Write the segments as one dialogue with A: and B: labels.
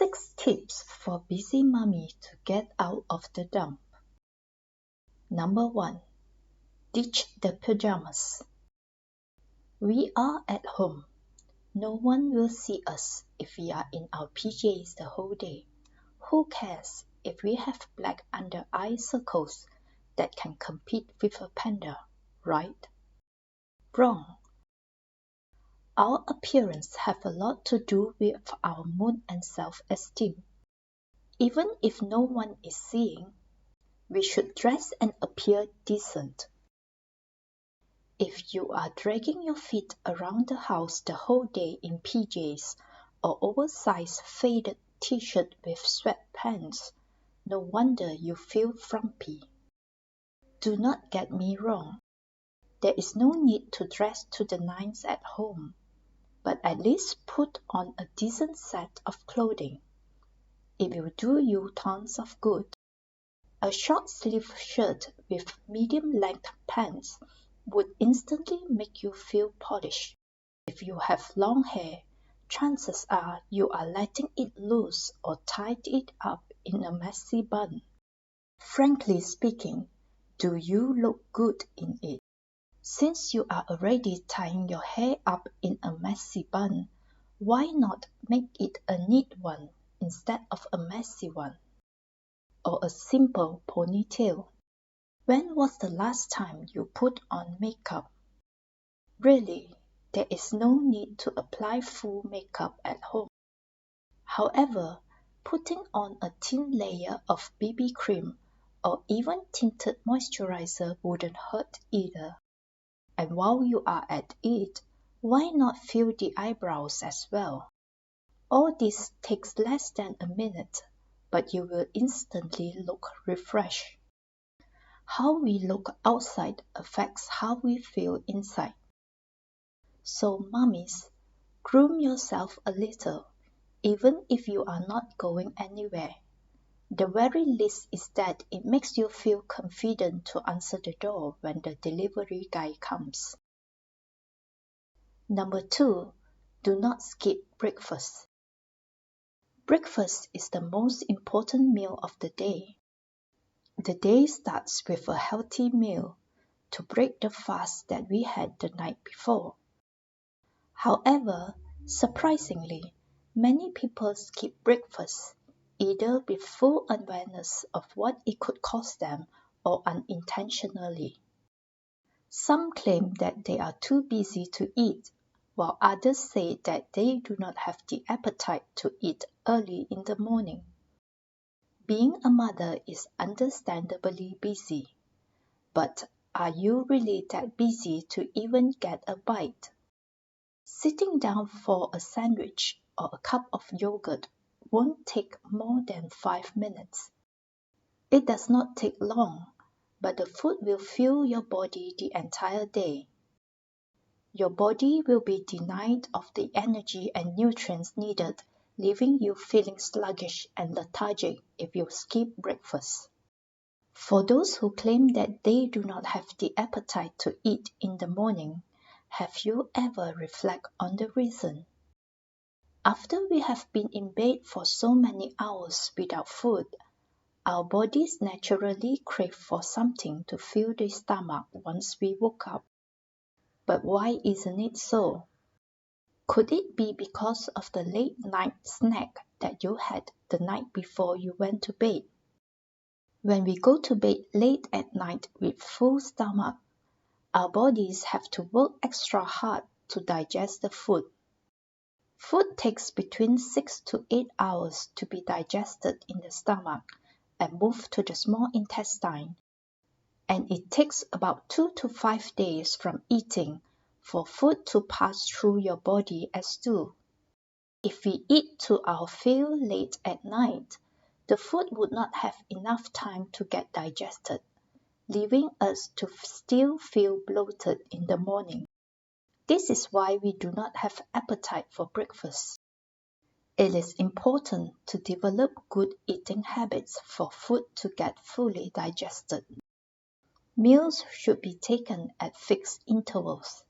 A: 6 tips for busy mummy to get out of the dump. Number 1. Ditch the pyjamas. We are at home. No one will see us if we are in our PJs the whole day. Who cares if we have black under-eye circles that can compete with a panda, right? Wrong. Our appearance have a lot to do with our mood and self-esteem. Even if no one is seeing, we should dress and appear decent. If you are dragging your feet around the house the whole day in PJs or oversized faded t-shirt with sweatpants, no wonder you feel frumpy. Do not get me wrong. There is no need to dress to the nines at home, but at least put on a decent set of clothing. It will do you tons of good. A short-sleeved shirt with medium-length pants would instantly make you feel polished. If you have long hair, chances are you are letting it loose or tied it up in a messy bun. Frankly speaking, do you look good in it? Since you are already tying your hair up in a messy bun, why not make it a neat one instead of a messy one? Or a simple ponytail? When was the last time you put on makeup? Really, there is no need to apply full makeup at home. However, putting on a thin layer of BB cream or even tinted moisturizer wouldn't hurt either. And while you are at it, why not fill the eyebrows as well? All this takes less than a minute, but you will instantly look refreshed. How we look outside affects how we feel inside. So mummies, groom yourself a little, even if you are not going anywhere. The very least is that it makes you feel confident to answer the door when the delivery guy comes. Number 2, do not skip breakfast. Breakfast is the most important meal of the day. The day starts with a healthy meal to break the fast that we had the night before. However, surprisingly, many people skip breakfast, either with full awareness of what it could cost them or unintentionally. Some claim that they are too busy to eat, while others say that they do not have the appetite to eat early in the morning. Being a mother is understandably busy, but are you really that busy to even get a bite? Sitting down for a sandwich or a cup of yogurt won't take more than 5 minutes. It does not take long, but the food will fuel your body the entire day. Your body will be denied of the energy and nutrients needed, leaving you feeling sluggish and lethargic if you skip breakfast. For those who claim that they do not have the appetite to eat in the morning, have you ever reflected on the reason? After we have been in bed for so many hours without food, our bodies naturally crave for something to fill the stomach once we woke up. But why isn't it so? Could it be because of the late night snack that you had the night before you went to bed? When we go to bed late at night with full stomach, our bodies have to work extra hard to digest the food. Food takes between 6 to 8 hours to be digested in the stomach and move to the small intestine, and it takes about 2 to 5 days from eating for food to pass through your body as stool. If we eat to our fill late at night, the food would not have enough time to get digested, leaving us to still feel bloated in the morning. This is why we do not have appetite for breakfast. It is important to develop good eating habits for food to get fully digested. Meals should be taken at fixed intervals.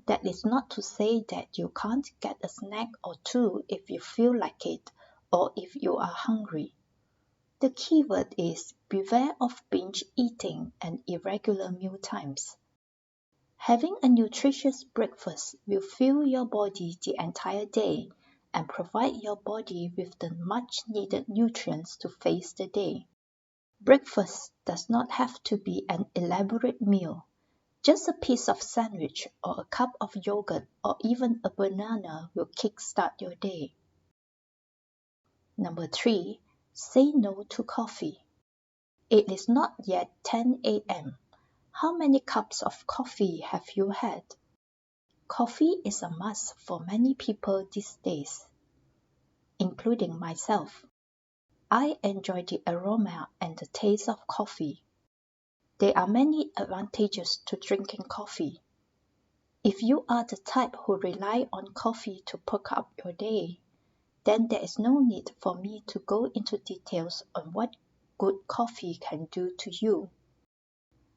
A: That is not to say that you can't get a snack or two if you feel like it, or if you are hungry. The keyword is beware of binge eating and irregular meal times. Having a nutritious breakfast will fuel your body the entire day and provide your body with the much needed nutrients to face the day. Breakfast does not have to be an elaborate meal. Just a piece of sandwich or a cup of yogurt or even a banana will kickstart your day. Number 3, say no to coffee. It is not yet 10 a.m. How many cups of coffee have you had? Coffee is a must for many people these days, including myself. I enjoy the aroma and the taste of coffee. There are many advantages to drinking coffee. If you are the type who rely on coffee to perk up your day, then there is no need for me to go into details on what good coffee can do to you.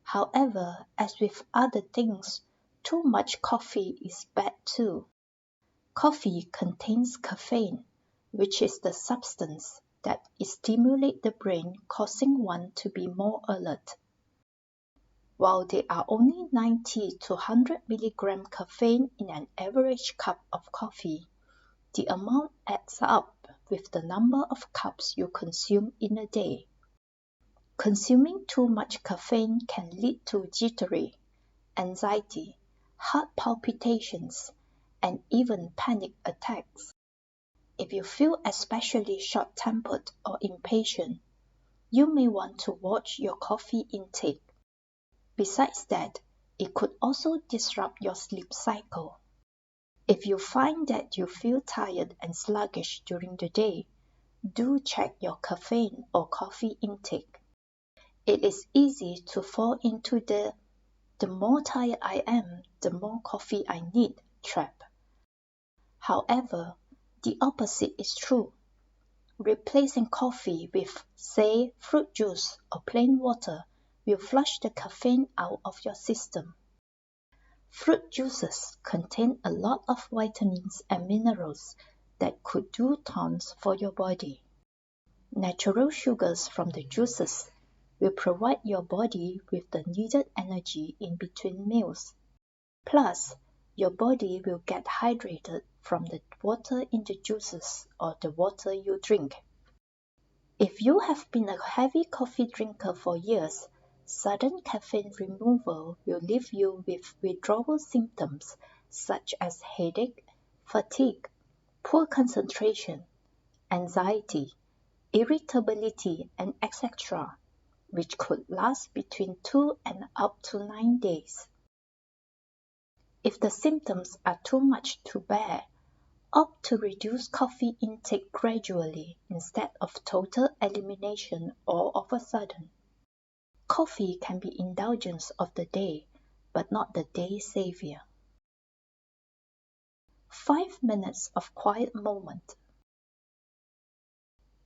A: However, as with other things, too much coffee is bad too. Coffee contains caffeine, which is the substance that stimulates the brain, causing one to be more alert. While there are only 90 to 100 milligram caffeine in an average cup of coffee, the amount adds up with the number of cups you consume in a day. Consuming too much caffeine can lead to jittery, anxiety, heart palpitations, and even panic attacks. If you feel especially short-tempered or impatient, you may want to watch your coffee intake. Besides that, it could also disrupt your sleep cycle. If you find that you feel tired and sluggish during the day, do check your caffeine or coffee intake. It is easy to fall into the more tired I am, the more coffee I need trap. However, the opposite is true. Replacing coffee with, say, fruit juice or plain water will flush the caffeine out of your system. Fruit juices contain a lot of vitamins and minerals that could do tons for your body. Natural sugars from the juices will provide your body with the needed energy in between meals. Plus, your body will get hydrated from the water in the juices or the water you drink. If you have been a heavy coffee drinker for years, sudden caffeine removal will leave you with withdrawal symptoms such as headache, fatigue, poor concentration, anxiety, irritability, and etc., which could last between 2 and up to 9 days. If the symptoms are too much to bear, opt to reduce coffee intake gradually instead of total elimination all of a sudden. Coffee can be indulgence of the day, but not the day savior. 5 minutes of quiet moment.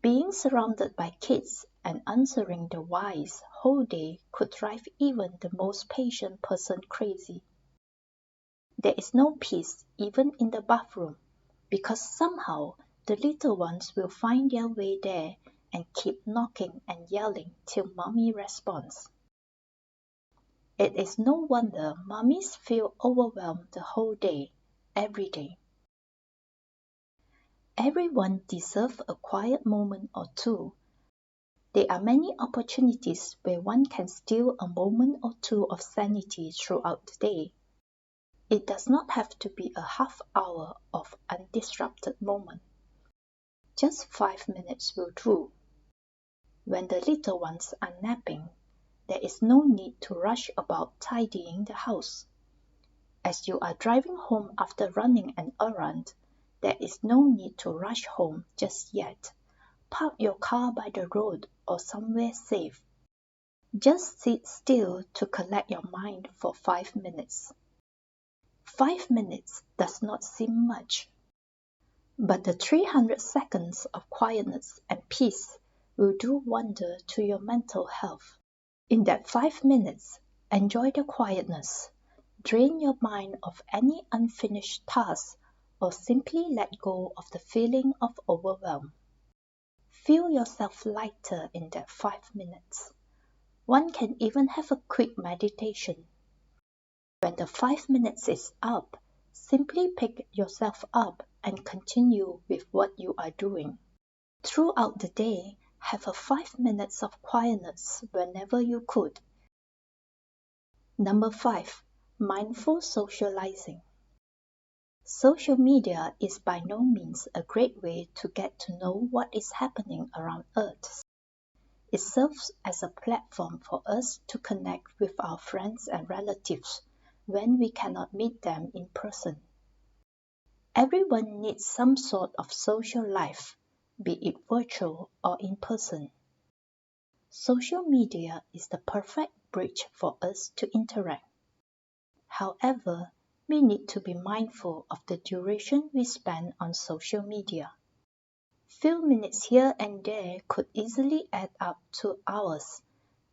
A: Being surrounded by kids and answering the whys whole day could drive even the most patient person crazy. There is no peace even in the bathroom, because somehow the little ones will find their way there and keep knocking and yelling till mommy responds. It is no wonder mummies feel overwhelmed the whole day, every day. Everyone deserves a quiet moment or two. There are many opportunities where one can steal a moment or two of sanity throughout the day. It does not have to be a half hour of undisrupted moment. Just 5 minutes will do. When the little ones are napping, there is no need to rush about tidying the house. As you are driving home after running an errand, there is no need to rush home just yet. Park your car by the road or somewhere safe. Just sit still to collect your mind for 5 minutes. 5 minutes does not seem much, but the 300 seconds of quietness and peace will do wonder to your mental health. In that 5 minutes, enjoy the quietness, drain your mind of any unfinished tasks, or simply let go of the feeling of overwhelm. Feel yourself lighter in that 5 minutes. One can even have a quick meditation. When the 5 minutes is up, simply pick yourself up and continue with what you are doing. Throughout the day, have a 5 minutes of quietness whenever you could. Number 5. Mindful socializing. Social media is by no means a great way to get to know what is happening around us. It serves as a platform for us to connect with our friends and relatives when we cannot meet them in person. Everyone needs some sort of social life, be it virtual or in person. Social media is the perfect bridge for us to interact. However, we need to be mindful of the duration we spend on social media. Few minutes here and there could easily add up to hours,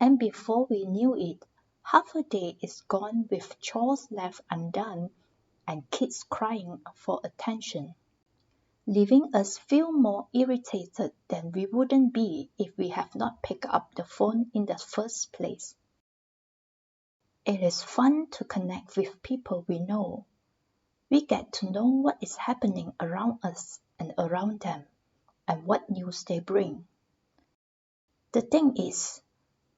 A: and before we knew it, half a day is gone with chores left undone and kids crying for attention, leaving us feel more irritated than we wouldn't be if we have not picked up the phone in the first place. It is fun to connect with people we know. We get to know what is happening around us and around them, and what news they bring. The thing is,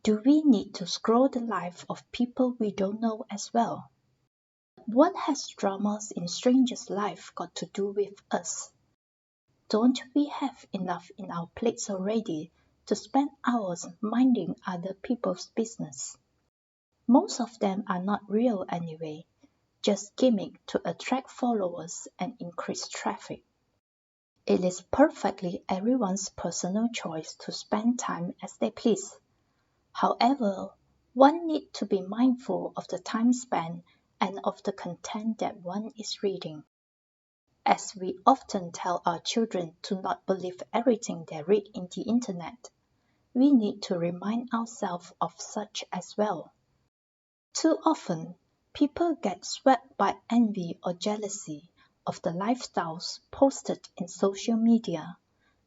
A: do we need to scroll the life of people we don't know as well? What has dramas in strangers' life got to do with us? Don't we have enough in our plates already to spend hours minding other people's business? Most of them are not real anyway, just gimmick to attract followers and increase traffic. It is perfectly everyone's personal choice to spend time as they please. However, one needs to be mindful of the time spent and of the content that one is reading. As we often tell our children to not believe everything they read in the internet, we need to remind ourselves of such as well. Too often, people get swept by envy or jealousy of the lifestyles posted in social media,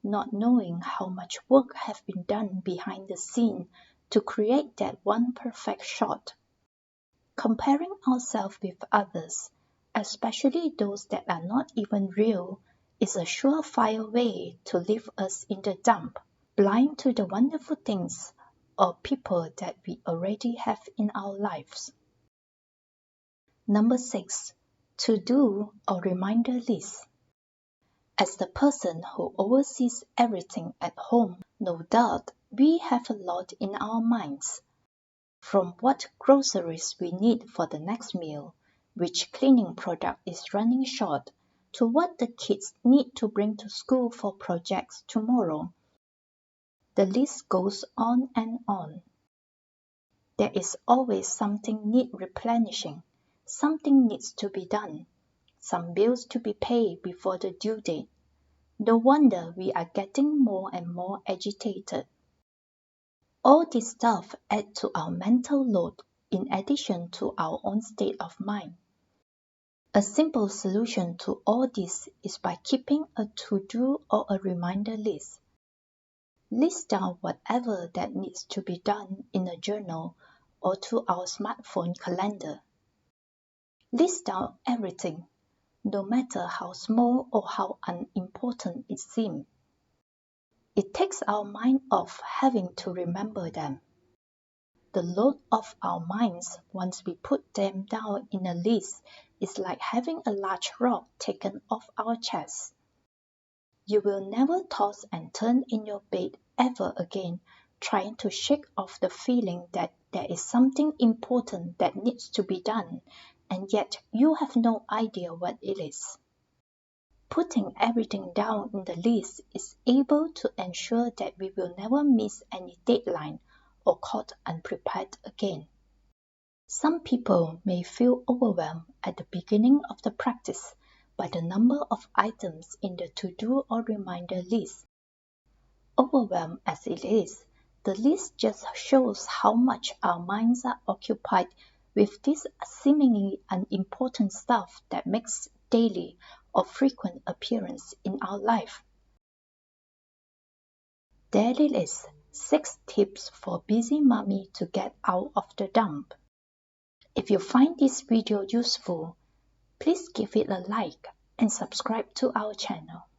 A: not knowing how much work has been done behind the scene to create that one perfect shot. Comparing ourselves with others, especially those that are not even real, is a surefire way to leave us in the dump, blind to the wonderful things or people that we already have in our lives. Number 6. To-do or reminder list. As the person who oversees everything at home, no doubt we have a lot in our minds. From what groceries we need for the next meal, which cleaning product is running short, to what the kids need to bring to school for projects tomorrow. The list goes on and on. There is always something need replenishing, something needs to be done, some bills to be paid before the due date. No wonder we are getting more and more agitated. All this stuff adds to our mental load in addition to our own state of mind. A simple solution to all this is by keeping a to-do or a reminder list. List down whatever that needs to be done in a journal or to our smartphone calendar. List down everything, no matter how small or how unimportant it seems. It takes our mind off having to remember them. The load off our minds once we put them down in a list is like having a large rock taken off our chest. You will never toss and turn in your bed ever again, trying to shake off the feeling that there is something important that needs to be done, and yet you have no idea what it is. Putting everything down in the list is able to ensure that we will never miss any deadline or caught unprepared again. Some people may feel overwhelmed at the beginning of the practice by the number of items in the to-do or reminder list. Overwhelmed as it is, the list just shows how much our minds are occupied with this seemingly unimportant stuff that makes daily or frequent appearance in our life. daily list 6 tips for busy mommy to get out of the dump. If you find this video useful, please give it a like and subscribe to our channel.